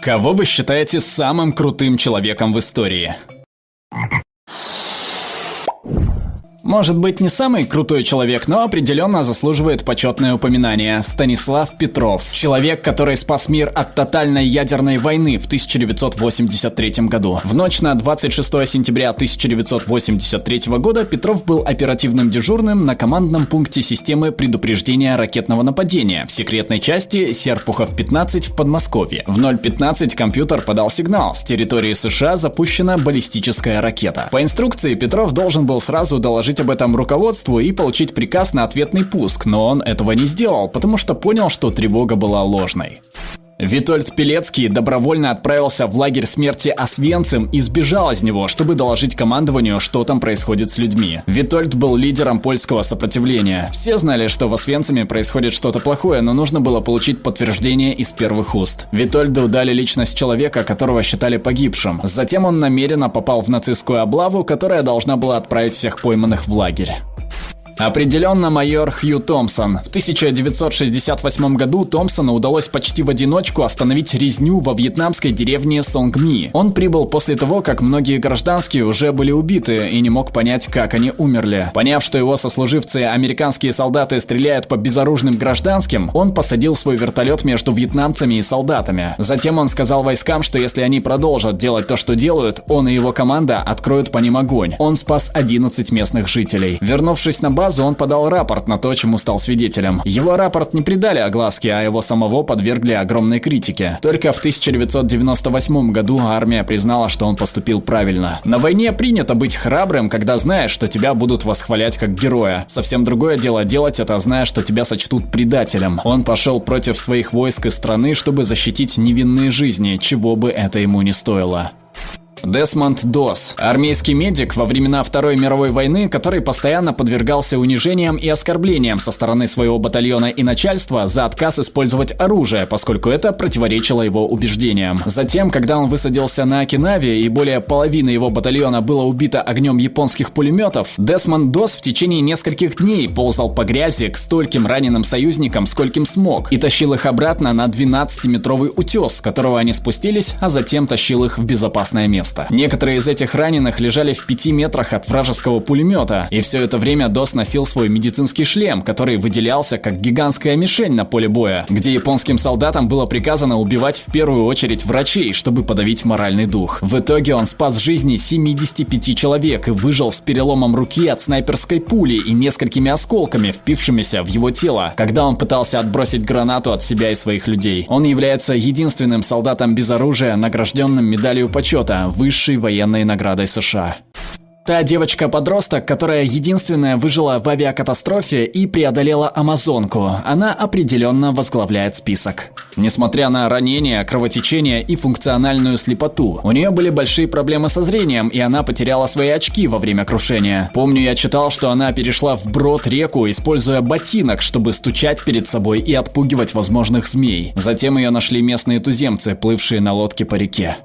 Кого вы считаете самым крутым человеком в истории? Может быть, не самый крутой человек, но определенно заслуживает почетное упоминание. Станислав Петров. Человек, который спас мир от тотальной ядерной войны в 1983 году. В ночь на 26 сентября 1983 года Петров был оперативным дежурным на командном пункте системы предупреждения ракетного нападения в секретной части Серпухов-15 в Подмосковье. В 0:15 компьютер подал сигнал: с территории США запущена баллистическая ракета. По инструкции Петров должен был сразу доложить об этом руководству и получить приказ на ответный пуск, но он этого не сделал, потому что понял, что тревога была ложной. Витольд Пелецкий добровольно отправился в лагерь смерти Освенцим и сбежал из него, чтобы доложить командованию, что там происходит с людьми. Витольд был лидером польского сопротивления. Все знали, что в Освенциме происходит что-то плохое, но нужно было получить подтверждение из первых уст. Витольду дали личность человека, которого считали погибшим. Затем он намеренно попал в нацистскую облаву, которая должна была отправить всех пойманных в лагерь. Определенно майор Хью Томпсон. В 1968 году Томпсону удалось почти в одиночку остановить резню во вьетнамской деревне Сонгми. Он прибыл после того, как многие гражданские уже были убиты, и не мог понять, как они умерли. Поняв, что его сослуживцы, американские солдаты, стреляют по безоружным гражданским, он посадил свой вертолет между вьетнамцами и солдатами. Затем он сказал войскам, что если они продолжат делать то, что делают, он и его команда откроют по ним огонь. Он спас 11 местных жителей. Вернувшись на базу, он подал рапорт на то, чему стал свидетелем. Его рапорт не придали огласке, а его самого подвергли огромной критике. Только в 1998 году армия признала, что он поступил правильно. На войне принято быть храбрым, когда знаешь, что тебя будут восхвалять как героя. Совсем другое дело делать это, зная, что тебя сочтут предателем. Он пошел против своих войск и страны, чтобы защитить невинные жизни, чего бы это ему не стоило. Десмонд Дос. Армейский медик во времена Второй мировой войны, который постоянно подвергался унижениям и оскорблениям со стороны своего батальона и начальства за отказ использовать оружие, поскольку это противоречило его убеждениям. Затем, когда он высадился на Окинаве и более половины его батальона было убито огнем японских пулеметов, Десмонд Дос в течение нескольких дней ползал по грязи к стольким раненым союзникам, скольким смог, и тащил их обратно на 12-метровый утес, с которого они спустились, а затем тащил их в безопасное место. Некоторые из этих раненых лежали в 5 метрах от вражеского пулемета, и все это время Дос носил свой медицинский шлем, который выделялся как гигантская мишень на поле боя, где японским солдатам было приказано убивать в первую очередь врачей, чтобы подавить моральный дух. В итоге он спас жизни 75 человек и выжил с переломом руки от снайперской пули и несколькими осколками, впившимися в его тело, когда он пытался отбросить гранату от себя и своих людей. Он является единственным солдатом без оружия, награжденным медалью почета, высшей военной наградой США. Та девочка-подросток, которая единственная выжила в авиакатастрофе и преодолела Амазонку, она определенно возглавляет список. Несмотря на ранения, кровотечение и функциональную слепоту, у нее были большие проблемы со зрением, и она потеряла свои очки во время крушения. Помню, я читал, что она перешла вброд реку, используя ботинок, чтобы стучать перед собой и отпугивать возможных змей. Затем ее нашли местные туземцы, плывшие на лодке по реке.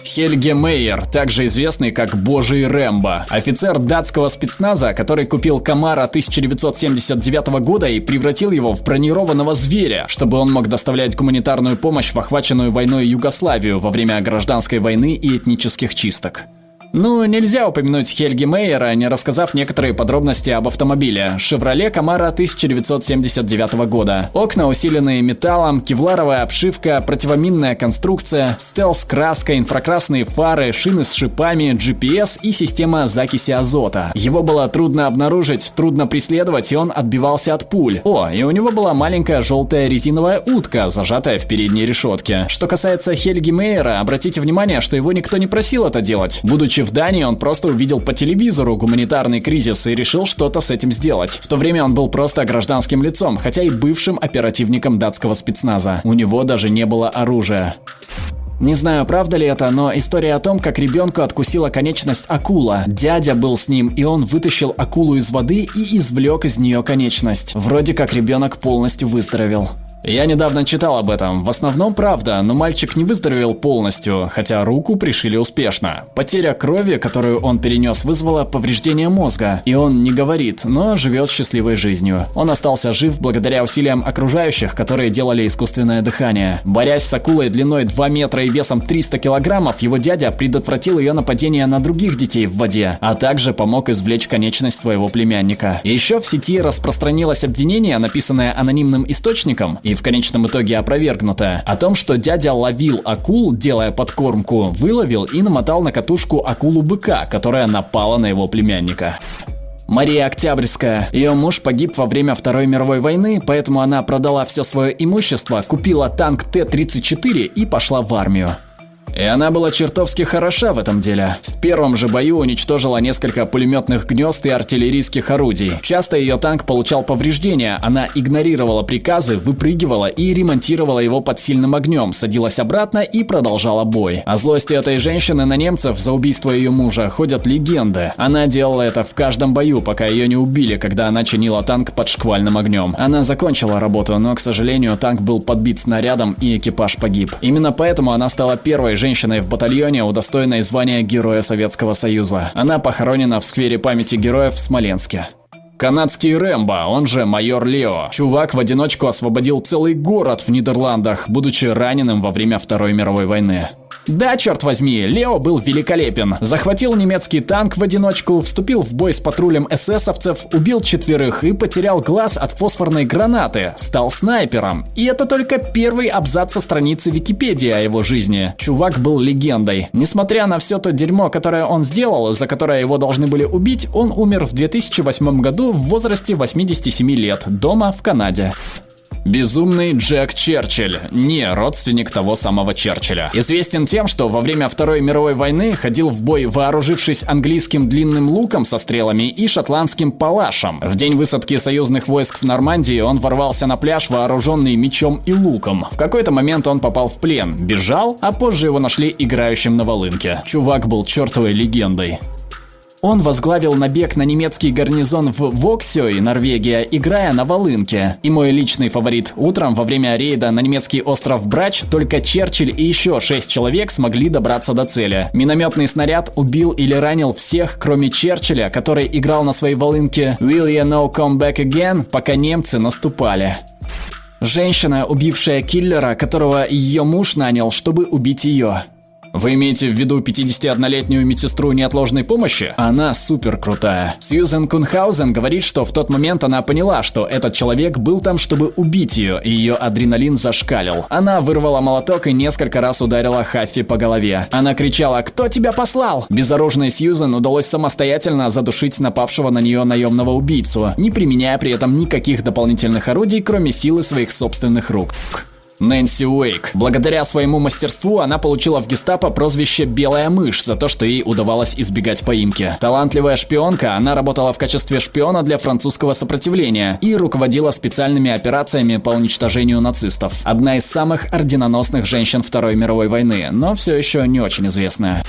Хельге Мейер, также известный как Божий Рэмбо, офицер датского спецназа, который купил Камара 1979 года и превратил его в бронированного зверя, чтобы он мог доставлять гуманитарную помощь в охваченную войной Югославию во время гражданской войны и этнических чисток. Ну, нельзя упомянуть Хельге Мейера, не рассказав некоторые подробности об автомобиле. Chevrolet Camaro 1979 года. Окна, усиленные металлом, кевларовая обшивка, противоминная конструкция, стелс-краска, инфракрасные фары, шины с шипами, GPS и система закиси азота. Его было трудно обнаружить, трудно преследовать, и он отбивался от пуль. О, и у него была маленькая желтая резиновая утка, зажатая в передней решетке. Что касается Хельги Мейера, обратите внимание, что его никто не просил это делать. Будучи в Дании, он просто увидел по телевизору гуманитарный кризис и решил что-то с этим сделать. В то время он был просто гражданским лицом, хотя и бывшим оперативником датского спецназа. У него даже не было оружия. Не знаю, правда ли это, но история о том, как ребенку откусила конечность акула. Дядя был с ним, и он вытащил акулу из воды и извлек из нее конечность. Вроде как ребенок полностью выздоровел. Я недавно читал об этом. В основном правда, но мальчик не выздоровел полностью, хотя руку пришили успешно. Потеря крови, которую он перенес, вызвала повреждение мозга. И он не говорит, но живет счастливой жизнью. Он остался жив благодаря усилиям окружающих, которые делали искусственное дыхание. Борясь с акулой длиной 2 метра и весом 300 килограммов, его дядя предотвратил ее нападение на других детей в воде, а также помог извлечь конечность своего племянника. Еще в сети распространилось обвинение, написанное анонимным источником, и в конечном итоге опровергнуто, о том, что дядя ловил акул, делая подкормку, выловил и намотал на катушку акулу-быка, которая напала на его племянника. Мария Октябрьская. Ее муж погиб во время Второй мировой войны, поэтому она продала все свое имущество, купила танк Т-34 и пошла в армию. И она была чертовски хороша в этом деле. В первом же бою уничтожила несколько пулеметных гнезд и артиллерийских орудий. Часто ее танк получал повреждения, она игнорировала приказы, выпрыгивала и ремонтировала его под сильным огнем, садилась обратно и продолжала бой. О злости этой женщины на немцев за убийство ее мужа ходят легенды. Она делала это в каждом бою, пока ее не убили, когда она чинила танк под шквальным огнем. Она закончила работу, но, к сожалению, танк был подбит снарядом и экипаж погиб. Именно поэтому она стала первой женщиной в батальоне, удостоенной звания Героя Советского Союза. Она похоронена в сквере памяти героев в Смоленске. Канадский Рэмбо, он же майор Лео. Чувак в одиночку освободил целый город в Нидерландах, будучи раненым во время Второй мировой войны. Да, черт возьми, Лео был великолепен. Захватил немецкий танк в одиночку, вступил в бой с патрулем эсэсовцев, убил 4 и потерял глаз от фосфорной гранаты, стал снайпером. И это только первый абзац со страницы Википедии о его жизни. Чувак был легендой. Несмотря на все то дерьмо, которое он сделал, за которое его должны были убить, он умер в 2008 году в возрасте 87 лет, дома в Канаде. Безумный Джек Черчилль, не родственник того самого Черчилля. Известен тем, что во время Второй мировой войны ходил в бой, вооружившись английским длинным луком со стрелами и шотландским палашем. В день высадки союзных войск в Нормандии он ворвался на пляж, вооруженный мечом и луком. В какой-то момент он попал в плен, бежал, а позже его нашли играющим на волынке. Чувак был чертовой легендой. Он возглавил набег на немецкий гарнизон в Воксёй, Норвегия, играя на волынке. И мой личный фаворит: утром во время рейда на немецкий остров Брач только Черчилль и еще 6 человек смогли добраться до цели. Минометный снаряд убил или ранил всех, кроме Черчилля, который играл на своей волынке «Will you no come back again», пока немцы наступали. Женщина, убившая киллера, которого ее муж нанял, чтобы убить ее. Вы имеете в виду 51-летнюю медсестру неотложной помощи? Она супер крутая. Сьюзен Кунхаузен говорит, что в тот момент она поняла, что этот человек был там, чтобы убить ее, и ее адреналин зашкалил. Она вырвала молоток и несколько раз ударила Хаффи по голове. Она кричала: «Кто тебя послал?». Безоружной Сьюзен удалось самостоятельно задушить напавшего на нее наемного убийцу, не применяя при этом никаких дополнительных орудий, кроме силы своих собственных рук. Нэнси Уэйк. Благодаря своему мастерству она получила в гестапо прозвище «Белая мышь» за то, что ей удавалось избегать поимки. Талантливая шпионка, она работала в качестве шпиона для французского сопротивления и руководила специальными операциями по уничтожению нацистов. Одна из самых орденоносных женщин Второй мировой войны, но все еще не очень известная.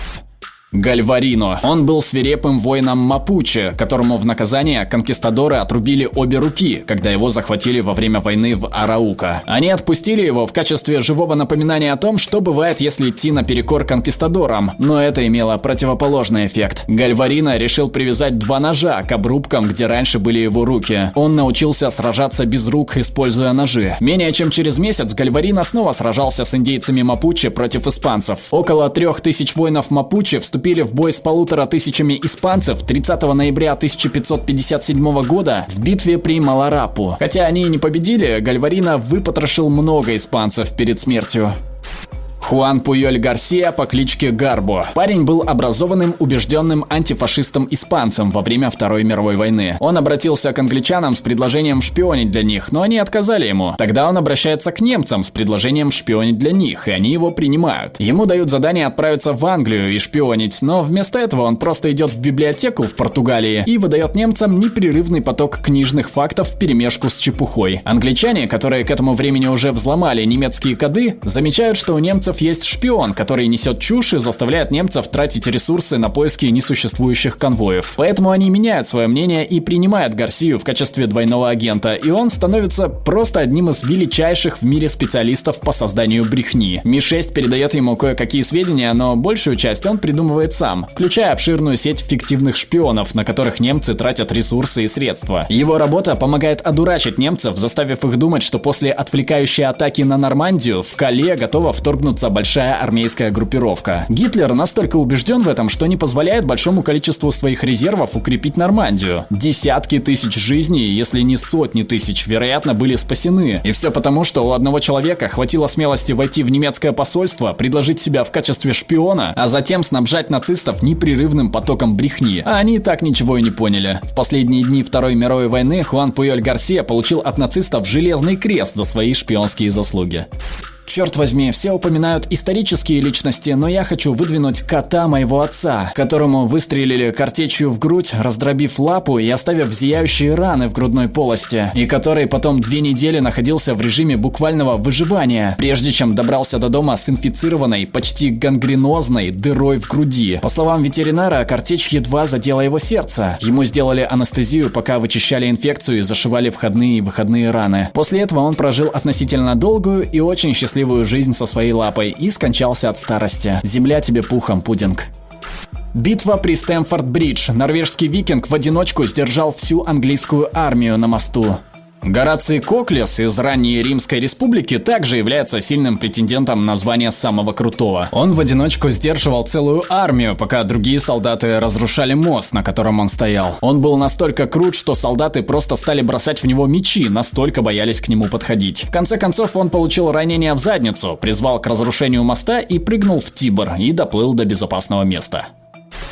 Гальварино. Он был свирепым воином Мапуче, которому в наказание конкистадоры отрубили обе руки, когда его захватили во время войны в Араука. Они отпустили его в качестве живого напоминания о том, что бывает, если идти наперекор конкистадорам, но это имело противоположный эффект. Гальварино решил привязать 2 ножа к обрубкам, где раньше были его руки. Он научился сражаться без рук, используя ножи. Менее чем через месяц Гальварино снова сражался с индейцами Мапуче против испанцев. Около 3000 воинов Мапуче вступили в бой с 1500 испанцев 30 ноября 1557 года в битве при Маларапу. Хотя они и не победили, Гальварино выпотрошил много испанцев перед смертью. Хуан Пуйоль Гарсия по кличке Гарбо. Парень был образованным, убежденным антифашистом-испанцем во время Второй мировой войны. Он обратился к англичанам с предложением шпионить для них, но они отказали ему. Тогда он обращается к немцам с предложением шпионить для них, и они его принимают. Ему дают задание отправиться в Англию и шпионить, но вместо этого он просто идет в библиотеку в Португалии и выдает немцам непрерывный поток книжных фактов вперемешку с чепухой. Англичане, которые к этому времени уже взломали немецкие коды, замечают, что у немцев немцев есть шпион, который несет чушь и заставляет немцев тратить ресурсы на поиски несуществующих конвоев. Поэтому они меняют свое мнение и принимают Гарсию в качестве двойного агента, и он становится просто одним из величайших в мире специалистов по созданию брехни. Ми-6 передает ему кое-какие сведения, но большую часть он придумывает сам, включая обширную сеть фиктивных шпионов, на которых немцы тратят ресурсы и средства. Его работа помогает одурачить немцев, заставив их думать, что после отвлекающей атаки на Нормандию в Кале готова вторгнуться большая армейская группировка. Гитлер настолько убежден в этом, что не позволяет большому количеству своих резервов укрепить Нормандию. Десятки тысяч жизней, если не сотни тысяч, вероятно, были спасены. И все потому, что у одного человека хватило смелости войти в немецкое посольство, предложить себя в качестве шпиона, а затем снабжать нацистов непрерывным потоком брехни. А они так ничего и не поняли. В последние дни Второй мировой войны Хуан Пуэль Гарсия получил от нацистов железный крест за свои шпионские заслуги. Черт возьми, все упоминают исторические личности, но я хочу выдвинуть кота моего отца, которому выстрелили картечью в грудь, раздробив лапу и оставив зияющие раны в грудной полости, и который потом 2 недели находился в режиме буквального выживания, прежде чем добрался до дома с инфицированной, почти гангренозной дырой в груди. По словам ветеринара, картечь едва задела его сердце. Ему сделали анестезию, пока вычищали инфекцию и зашивали входные и выходные раны. После этого он прожил относительно долгую и очень счастливую жизнь со своей лапой и скончался от старости. Земля тебе пухом, пудинг. Битва при Стэмфорд-Бридж. Норвежский викинг в одиночку сдержал всю английскую армию на мосту. Гораций Коклес из ранней Римской республики также является сильным претендентом на звание самого крутого. Он в одиночку сдерживал целую армию, пока другие солдаты разрушали мост, на котором он стоял. Он был настолько крут, что солдаты просто стали бросать в него мечи, настолько боялись к нему подходить. В конце концов, он получил ранение в задницу, призвал к разрушению моста и прыгнул в Тибр и доплыл до безопасного места.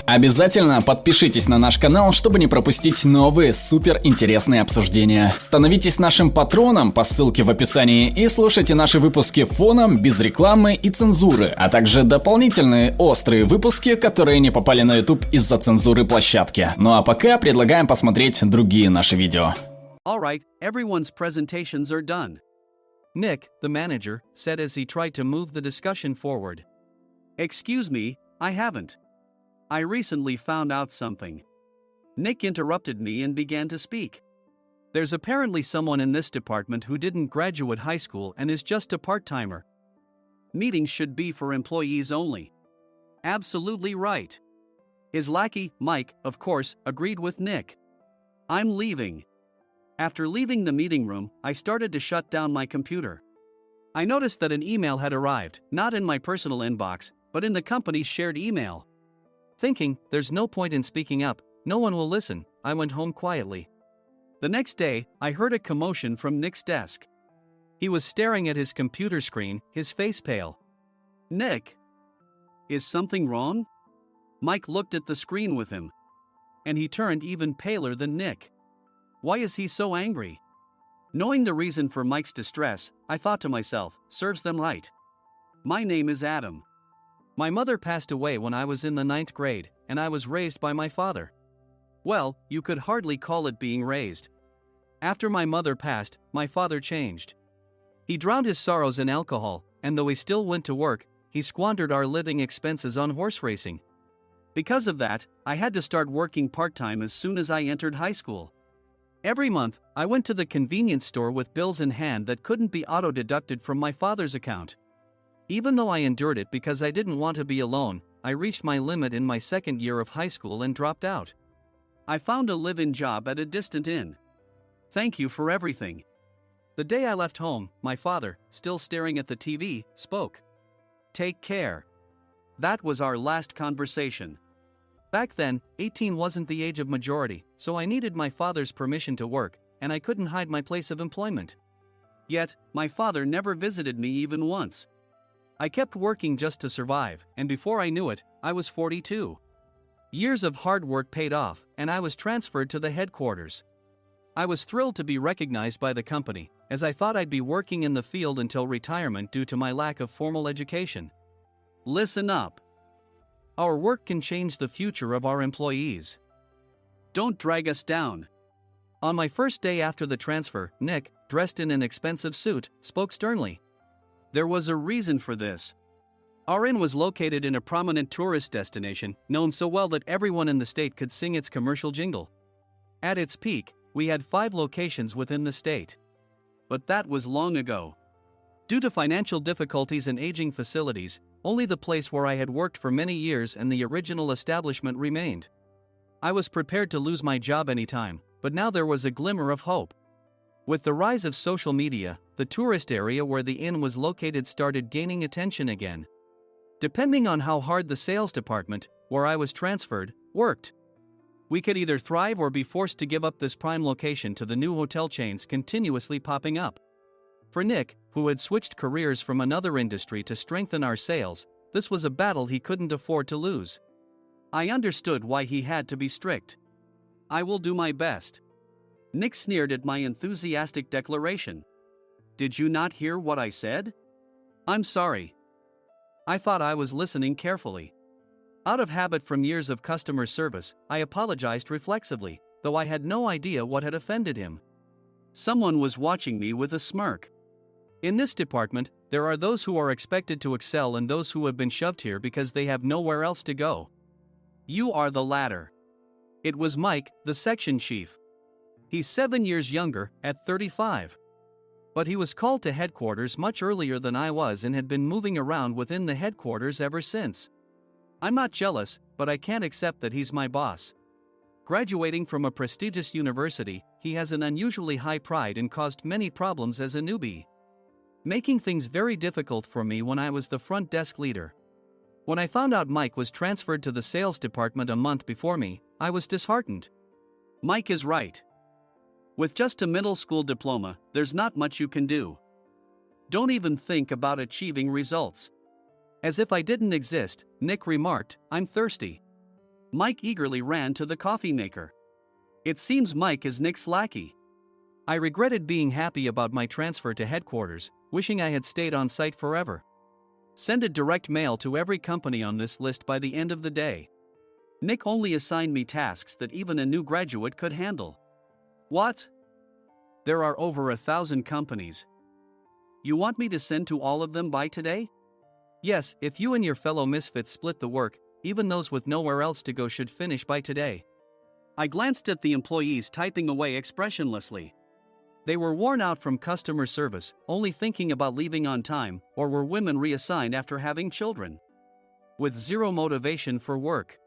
Обязательно подпишитесь на наш канал, чтобы не пропустить новые суперинтересные обсуждения. Становитесь нашим патроном по ссылке в описании и слушайте наши выпуски фоном, без рекламы и цензуры, а также дополнительные острые выпуски, которые не попали на YouTube из-за цензуры площадки. Ну а пока предлагаем посмотреть другие наши видео. Alright, everyone's presentations are done. Nick, the manager, said as he tried to move the discussion forward. Excuse me, I haven't. I recently found out something. Nick interrupted me and began to speak. There's apparently someone in this department who didn't graduate high school and is just a part-timer. Meetings should be for employees only. Absolutely right. His lackey, Mike, of course, agreed with Nick. I'm leaving. After leaving the meeting room, I started to shut down my computer. I noticed that an email had arrived, not in my personal inbox, but in the company's shared email. Thinking, there's no point in speaking up, no one will listen, I went home quietly. The next day, I heard a commotion from Nick's desk. He was staring at his computer screen, his face pale. Nick? Is something wrong? Mike looked at the screen with him. And he turned even paler than Nick. Why is he so angry? Knowing the reason for Mike's distress, I thought to myself, serves them right. My name is Adam. My mother passed away when I was in the 9th grade, and I was raised by my father. Well, you could hardly call it being raised. After my mother passed, my father changed. He drowned his sorrows in alcohol, and though he still went to work, he squandered our living expenses on horse racing. Because of that, I had to start working part-time as soon as I entered high school. Every month, I went to the convenience store with bills in hand that couldn't be auto-deducted from my father's account. Even though I endured it because I didn't want to be alone, I reached my limit in my 2nd year of high school and dropped out. I found a live-in job at a distant inn. Thank you for everything. The day I left home, my father, still staring at the TV, spoke. Take care. That was our last conversation. Back then, 18 wasn't the age of majority, so I needed my father's permission to work, and I couldn't hide my place of employment. Yet, my father never visited me even once. I kept working just to survive, and before I knew it, I was 42. Years of hard work paid off, and I was transferred to the headquarters. I was thrilled to be recognized by the company, as I thought I'd be working in the field until retirement due to my lack of formal education. Listen up. Our work can change the future of our employees. Don't drag us down. On my first day after the transfer, Nick, dressed in an expensive suit, spoke sternly. There was a reason for this. Our inn was located in a prominent tourist destination, known so well that everyone in the state could sing its commercial jingle. At its peak, we had 5 locations within the state. But that was long ago. Due to financial difficulties and aging facilities, only the place where I had worked for many years and the original establishment remained. I was prepared to lose my job anytime, but now there was a glimmer of hope. With the rise of social media, the tourist area where the inn was located started gaining attention again. Depending on how hard the sales department, where I was transferred, worked, we could either thrive or be forced to give up this prime location to the new hotel chains continuously popping up. For Nick, who had switched careers from another industry to strengthen our sales, this was a battle he couldn't afford to lose. I understood why he had to be strict. "I will do my best." Nick sneered at my enthusiastic declaration. "Did you not hear what I said?" "I'm sorry." I thought I was listening carefully. Out of habit from years of customer service, I apologized reflexively, though I had no idea what had offended him. Someone was watching me with a smirk. In this department, there are those who are expected to excel and those who have been shoved here because they have nowhere else to go. You are the latter. It was Mike, the section chief. He's 7 years younger, at 35. But he was called to headquarters much earlier than I was and had been moving around within the headquarters ever since. I'm not jealous, but I can't accept that he's my boss. Graduating from a prestigious university, he has an unusually high pride and caused many problems as a newbie, making things very difficult for me when I was the front desk leader. When I found out Mike was transferred to the sales department a month before me, I was disheartened. Mike is right. With just a middle school diploma, there's not much you can do. Don't even think about achieving results. As if I didn't exist, Nick remarked, "I'm thirsty." Mike eagerly ran to the coffee maker. It seems Mike is Nick's lackey. I regretted being happy about my transfer to headquarters, wishing I had stayed on site forever. Send a direct mail to every company on this list by the end of the day. Nick only assigned me tasks that even a new graduate could handle. What? There are over 1,000 companies. You want me to send to all of them by today? Yes, if you and your fellow misfits split the work, even those with nowhere else to go should finish by today. I glanced at the employees typing away expressionlessly. They were worn out from customer service, only thinking about leaving on time, or were women reassigned after having children, with zero motivation for work.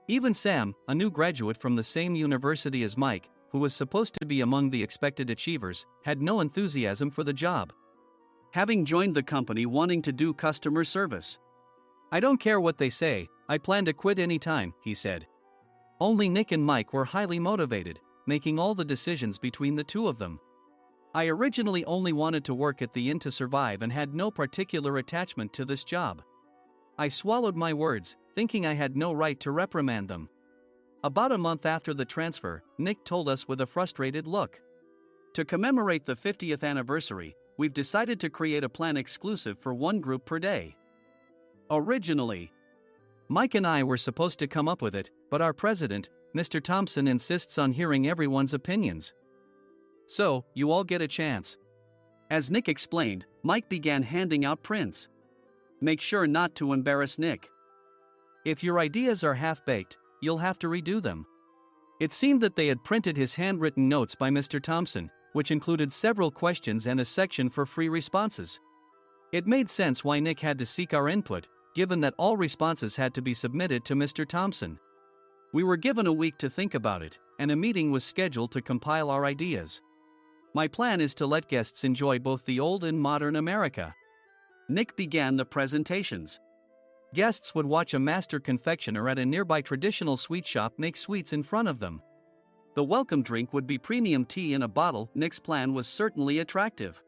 Even Sam, a new graduate from the same university as Mike, who was supposed to be among the expected achievers, had no enthusiasm for the job, having joined the company wanting to do customer service. "I don't care what they say, I plan to quit anytime," he said. Only Nick and Mike were highly motivated, making all the decisions between the two of them. I originally only wanted to work at the inn to survive and had no particular attachment to this job. I swallowed my words, thinking I had no right to reprimand them. About a month after the transfer, Nick told us with a frustrated look, "To commemorate the 50th anniversary, we've decided to create a plan exclusive for one group per day." Originally, Mike and I were supposed to come up with it, but our president, Mr. Thompson, insists on hearing everyone's opinions. "So, you all get a chance." As Nick explained, Mike began handing out prints. "Make sure not to embarrass Nick. If your ideas are half-baked, you'll have to redo them." It seemed that they had printed his handwritten notes by Mr. Thompson, which included several questions and a section for free responses. It made sense why Nick had to seek our input, given that all responses had to be submitted to Mr. Thompson. We were given a week to think about it, and a meeting was scheduled to compile our ideas. My plan is to let guests enjoy both the old and modern America. Nick began the presentations. Guests would watch a master confectioner at a nearby traditional sweet shop make sweets in front of them. The welcome drink would be premium tea in a bottle. Nick's plan was certainly attractive.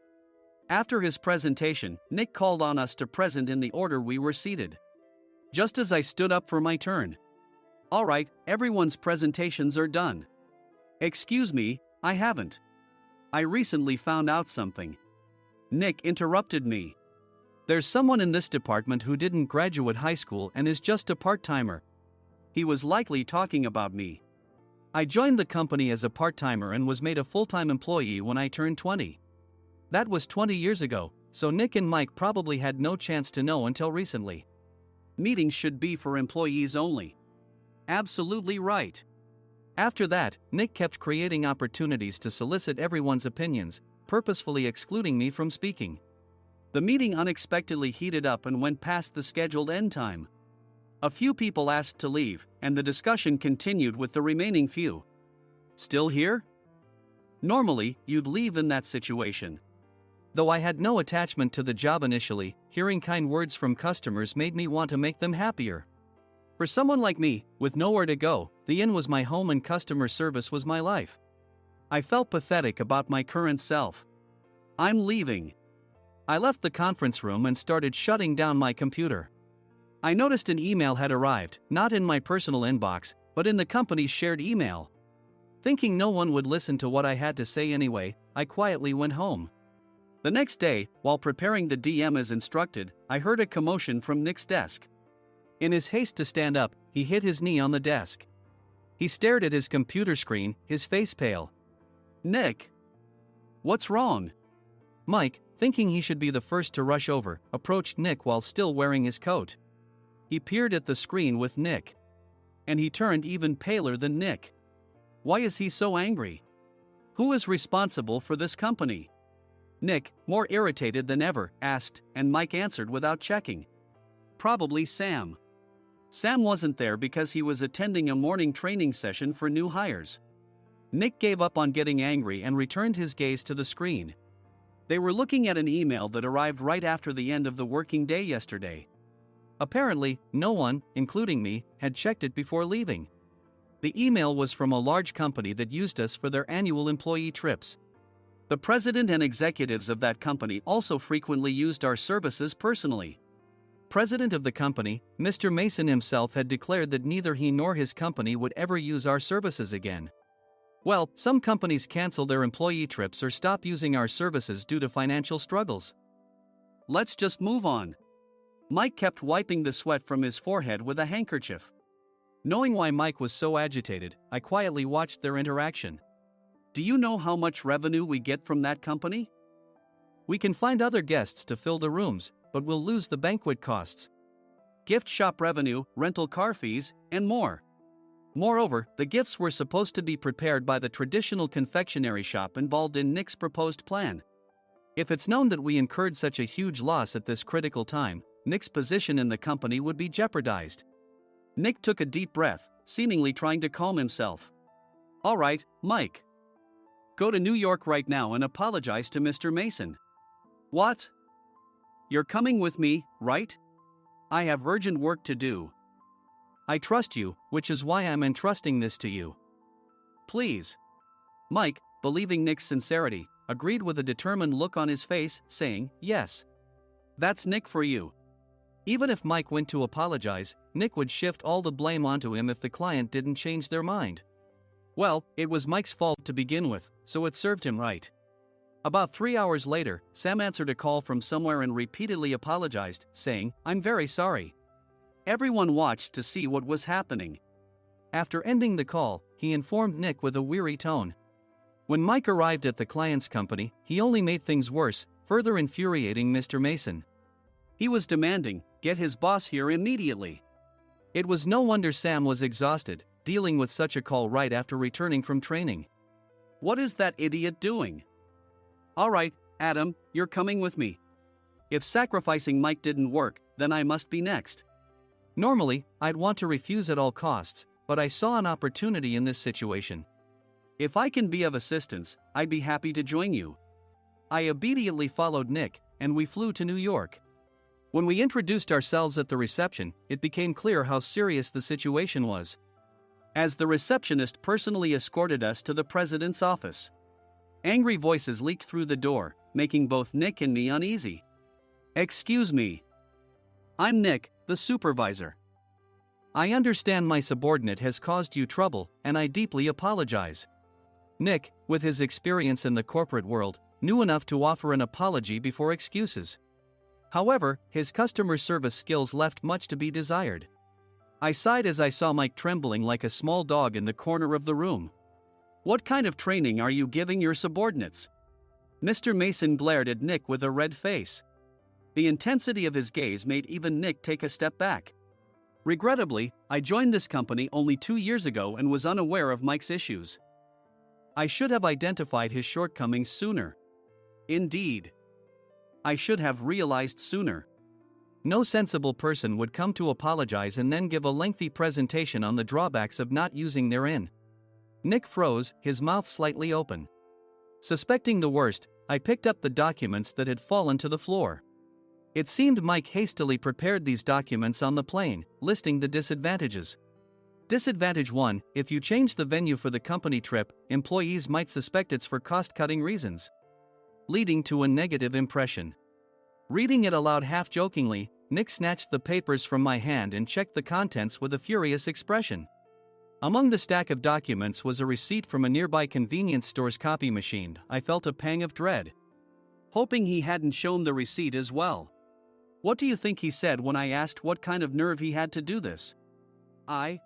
After his presentation, Nick called on us to present in the order we were seated. Just as I stood up for my turn. "All right, everyone's presentations are done." "Excuse me, I haven't. I recently found out something." Nick interrupted me. "There's someone in this department who didn't graduate high school and is just a part-timer." He was likely talking about me. I joined the company as a part-timer and was made a full-time employee when I turned 20. That was 20 years ago, so Nick and Mike probably had no chance to know until recently. Meetings should be for employees only. Absolutely right. After that, Nick kept creating opportunities to solicit everyone's opinions, purposefully excluding me from speaking. The meeting unexpectedly heated up and went past the scheduled end time. A few people asked to leave, and the discussion continued with the remaining few. Still here? Normally, you'd leave in that situation. Though I had no attachment to the job initially, hearing kind words from customers made me want to make them happier. For someone like me, with nowhere to go, the inn was my home and customer service was my life. I felt pathetic about my current self. I'm leaving. I left the conference room and started shutting down my computer. I noticed an email had arrived, not in my personal inbox, but in the company's shared email. Thinking no one would listen to what I had to say anyway, I quietly went home. The next day, while preparing the DM as instructed, I heard a commotion from Nick's desk. In his haste to stand up, he hit his knee on the desk. He stared at his computer screen, his face pale. "Nick? What's wrong?" Mike, thinking he should be the first to rush over, approached Nick while still wearing his coat. He peered at the screen with Nick. And he turned even paler than Nick. Why is he so angry? Who is responsible for this company? Nick, more irritated than ever, asked, and Mike answered without checking. Probably Sam. Sam wasn't there because he was attending a morning training session for new hires. Nick gave up on getting angry and returned his gaze to the screen. They were looking at an email that arrived right after the end of the working day yesterday. Apparently, no one, including me, had checked it before leaving. The email was from a large company that used us for their annual employee trips. The president and executives of that company also frequently used our services personally. President of the company, Mr. Mason himself, had declared that neither he nor his company would ever use our services again. Well, some companies cancel their employee trips or stop using our services due to financial struggles. Let's just move on. Mike kept wiping the sweat from his forehead with a handkerchief. Knowing why Mike was so agitated, I quietly watched their interaction. Do you know how much revenue we get from that company? We can find other guests to fill the rooms, but we'll lose the banquet costs, gift shop revenue, rental car fees, and more. Moreover, the gifts were supposed to be prepared by the traditional confectionery shop involved in Nick's proposed plan. If it's known that we incurred such a huge loss at this critical time, Nick's position in the company would be jeopardized. Nick took a deep breath, seemingly trying to calm himself. All right, Mike. Go to New York right now and apologize to Mr. Mason. What? You're coming with me, right? I have urgent work to do. I trust you, which is why I'm entrusting this to you. Please. Mike, believing Nick's sincerity, agreed with a determined look on his face, saying, yes. That's Nick for you. Even if Mike went to apologize, Nick would shift all the blame onto him if the client didn't change their mind. Well, it was Mike's fault to begin with, so it served him right. About 3 hours later, Sam answered a call from somewhere and repeatedly apologized, saying, I'm very sorry. Everyone watched to see what was happening. After ending the call, he informed Nick with a weary tone. When Mike arrived at the client's company, he only made things worse, further infuriating Mr. Mason. He was demanding, get his boss here immediately. It was no wonder Sam was exhausted, dealing with such a call right after returning from training. What is that idiot doing? All right, Adam, you're coming with me. If sacrificing Mike didn't work, then I must be next. Normally, I'd want to refuse at all costs, but I saw an opportunity in this situation. If I can be of assistance, I'd be happy to join you. I obediently followed Nick, and we flew to New York. When we introduced ourselves at the reception, it became clear how serious the situation was. As the receptionist personally escorted us to the president's office. Angry voices leaked through the door, making both Nick and me uneasy. Excuse me. I'm Nick, the supervisor. I understand my subordinate has caused you trouble, and I deeply apologize. Nick, with his experience in the corporate world, knew enough to offer an apology before excuses. However, his customer service skills left much to be desired. I sighed as I saw Mike trembling like a small dog in the corner of the room. What kind of training are you giving your subordinates? Mr. Mason glared at Nick with a red face. The intensity of his gaze made even Nick take a step back. Regrettably, I joined this company only 2 years ago and was unaware of Mike's issues. I should have identified his shortcomings sooner. Indeed. I should have realized sooner. No sensible person would come to apologize and then give a lengthy presentation on the drawbacks of not using their in. Nick froze, his mouth slightly open. Suspecting the worst, I picked up the documents that had fallen to the floor. It seemed Mike hastily prepared these documents on the plane, listing the disadvantages. Disadvantage 1: if you change the venue for the company trip, employees might suspect it's for cost-cutting reasons, leading to a negative impression. Reading it aloud half-jokingly, Nick snatched the papers from my hand and checked the contents with a furious expression. Among the stack of documents was a receipt from a nearby convenience store's copy machine. I felt a pang of dread, hoping he hadn't shown the receipt as well. What do you think he said when I asked what kind of nerve he had to do this? I'm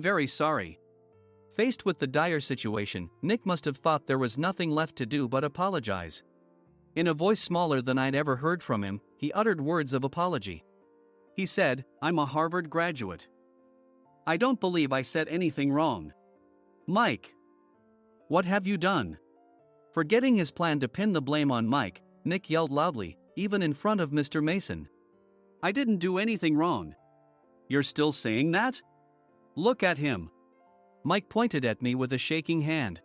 very sorry. Faced with the dire situation, Nick must have thought there was nothing left to do but apologize. In a voice smaller than I'd ever heard from him, he uttered words of apology. He said, "I'm a Harvard graduate. I don't believe I said anything wrong." Mike! What have you done? Forgetting his plan to pin the blame on Mike, Nick yelled loudly, even in front of Mr. Mason. "I didn't do anything wrong." "You're still saying that? Look at him." Mike pointed at me with a shaking hand.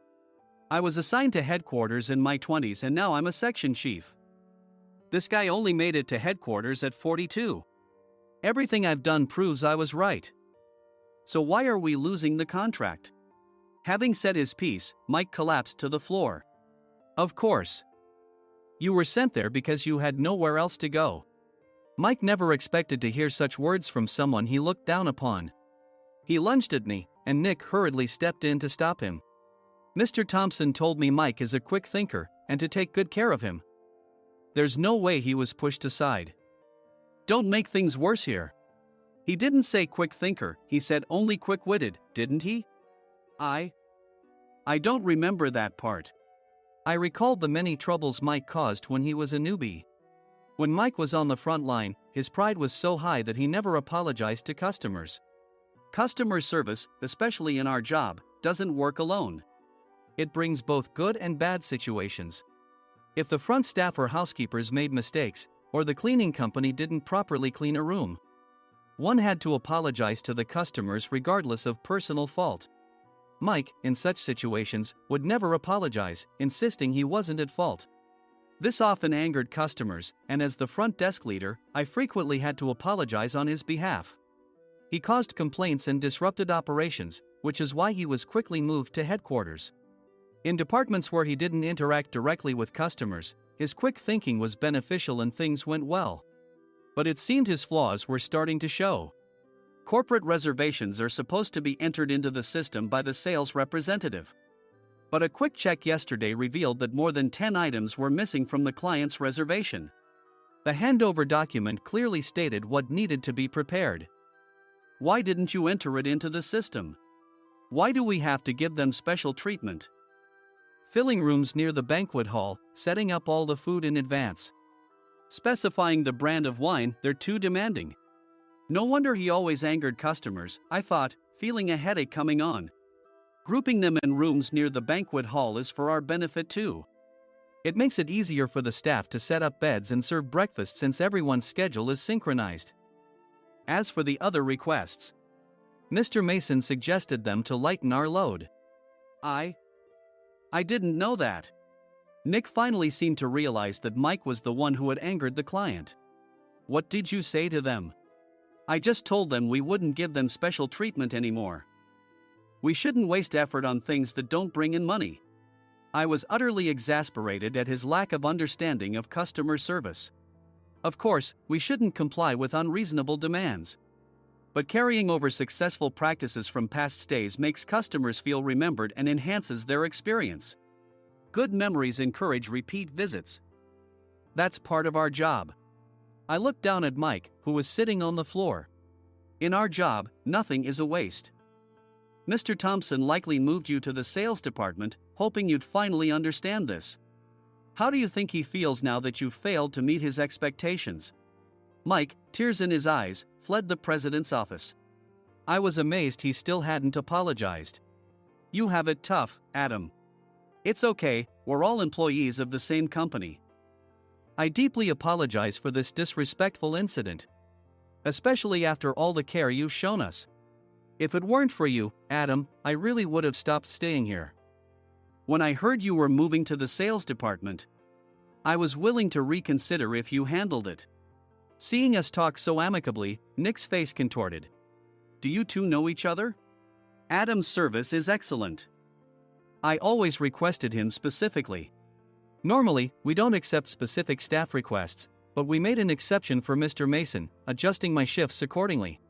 "I was assigned to headquarters in my 20s and now I'm a section chief. This guy only made it to headquarters at 42. Everything I've done proves I was right. So why are we losing the contract?" Having said his piece, Mike collapsed to the floor. "Of course. You were sent there because you had nowhere else to go." Mike never expected to hear such words from someone he looked down upon. He lunged at me, and Nick hurriedly stepped in to stop him. "Mr. Thompson told me Mike is a quick thinker, and to take good care of him." There's no way he was pushed aside. "Don't make things worse here. He didn't say quick thinker, he said only quick-witted, didn't he?" I don't remember that part." I recalled the many troubles Mike caused when he was a newbie. When Mike was on the front line, his pride was so high that he never apologized to customers. Customer service, especially in our job, doesn't work alone. It brings both good and bad situations. If the front staff or housekeepers made mistakes, or the cleaning company didn't properly clean a room, one had to apologize to the customers regardless of personal fault. Mike, in such situations, would never apologize, insisting he wasn't at fault. This often angered customers, and as the front desk leader, I frequently had to apologize on his behalf. He caused complaints and disrupted operations, which is why he was quickly moved to headquarters. In departments where he didn't interact directly with customers, his quick thinking was beneficial and things went well. But it seemed his flaws were starting to show. Corporate reservations are supposed to be entered into the system by the sales representative. But a quick check yesterday revealed that more than 10 items were missing from the client's reservation. The handover document clearly stated what needed to be prepared. Why didn't you enter it into the system? Why do we have to give them special treatment? Filling rooms near the banquet hall, setting up all the food in advance. Specifying the brand of wine, they're too demanding. No wonder he always angered customers, I thought, feeling a headache coming on. Grouping them in rooms near the banquet hall is for our benefit too. It makes it easier for the staff to set up beds and serve breakfast since everyone's schedule is synchronized. As for the other requests, Mr. Mason suggested them to lighten our load. I didn't know that. Nick finally seemed to realize that Mike was the one who had angered the client. What did you say to them? I just told them we wouldn't give them special treatment anymore. We shouldn't waste effort on things that don't bring in money. I was utterly exasperated at his lack of understanding of customer service. Of course, we shouldn't comply with unreasonable demands. But carrying over successful practices from past stays makes customers feel remembered and enhances their experience. Good memories encourage repeat visits. That's part of our job. I looked down at Mike, who was sitting on the floor. In our job, nothing is a waste. Mr. Thompson likely moved you to the sales department, hoping you'd finally understand this. How do you think he feels now that you failed to meet his expectations? Mike, tears in his eyes, fled the president's office. I was amazed he still hadn't apologized. You have it tough, Adam. It's okay, we're all employees of the same company. I deeply apologize for this disrespectful incident. Especially after all the care you've shown us. If it weren't for you, Adam, I really would have stopped staying here. When I heard you were moving to the sales department, I was willing to reconsider if you handled it. Seeing us talk so amicably, Nick's face contorted. Do you two know each other? Adam's service is excellent. I always requested him specifically. Normally, we don't accept specific staff requests, but we made an exception for Mr. Mason, adjusting my shifts accordingly.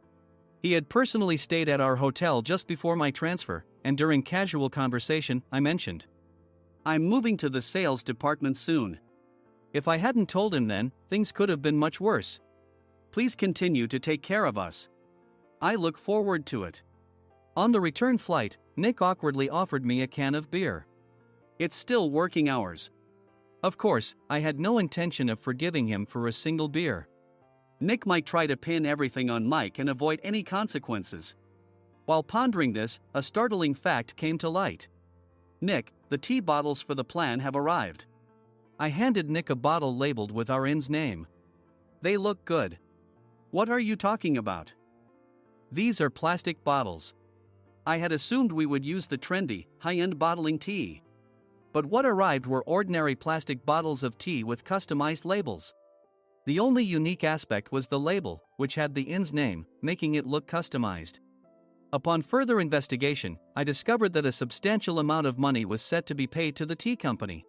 He had personally stayed at our hotel just before my transfer, and during casual conversation, I mentioned, I'm moving to the sales department soon. If I hadn't told him then, things could have been much worse. Please continue to take care of us. I look forward to it. On the return flight, Nick awkwardly offered me a can of beer. It's still working hours. Of course, I had no intention of forgiving him for a single beer. Nick might try to pin everything on Mike and avoid any consequences. While pondering this, a startling fact came to light. Nick, the tea bottles for the plan have arrived. I handed Nick a bottle labeled with our inn's name. They look good. What are you talking about? These are plastic bottles. I had assumed we would use the trendy, high-end bottling tea. But what arrived were ordinary plastic bottles of tea with customized labels. The only unique aspect was the label, which had the inn's name, making it look customized. Upon further investigation, I discovered that a substantial amount of money was set to be paid to the tea company.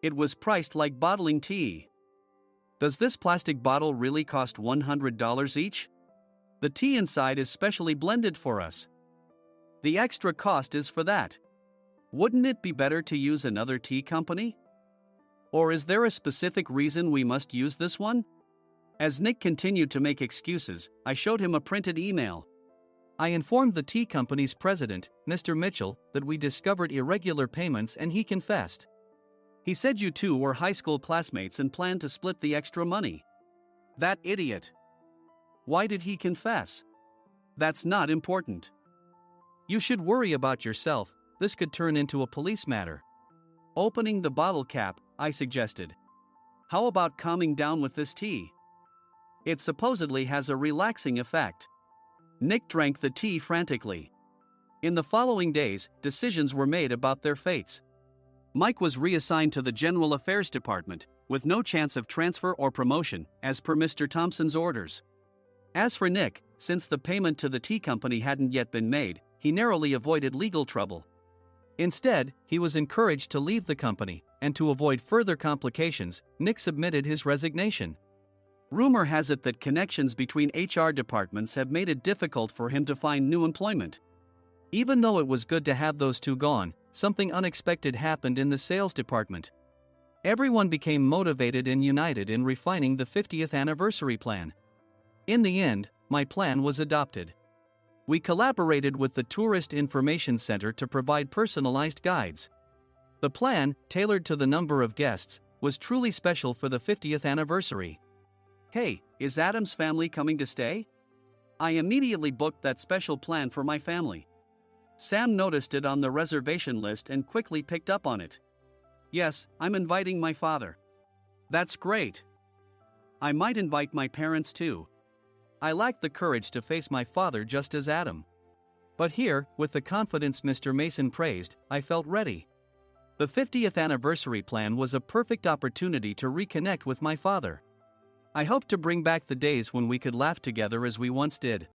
It was priced like bottling tea. Does this plastic bottle really cost $100 each? The tea inside is specially blended for us. The extra cost is for that. Wouldn't it be better to use another tea company? Or is there a specific reason we must use this one? As Nick continued to make excuses, I showed him a printed email. I informed the tea company's president, Mr. Mitchell, that we discovered irregular payments and he confessed. He said you two were high school classmates and planned to split the extra money. That idiot. Why did he confess? That's not important. You should worry about yourself, this could turn into a police matter. Opening the bottle cap, I suggested. How about calming down with this tea? It supposedly has a relaxing effect. Nick drank the tea frantically. In the following days, decisions were made about their fates. Mike was reassigned to the General Affairs Department, with no chance of transfer or promotion, as per Mr. Thompson's orders. As for Nick, since the payment to the tea company hadn't yet been made, he narrowly avoided legal trouble. Instead, he was encouraged to leave the company, and to avoid further complications, Nick submitted his resignation. Rumor has it that connections between HR departments have made it difficult for him to find new employment. Even though it was good to have those two gone, something unexpected happened in the sales department. Everyone became motivated and united in refining the 50th anniversary plan. In the end, my plan was adopted. We collaborated with the Tourist Information Center to provide personalized guides. The plan, tailored to the number of guests, was truly special for the 50th anniversary. Hey, is Adam's family coming to stay? I immediately booked that special plan for my family. Sam noticed it on the reservation list and quickly picked up on it. Yes, I'm inviting my father. That's great. I might invite my parents too. I lacked the courage to face my father just as Adam. But here, with the confidence Mr. Mason praised, I felt ready. The 50th anniversary plan was a perfect opportunity to reconnect with my father. I hoped to bring back the days when we could laugh together as we once did.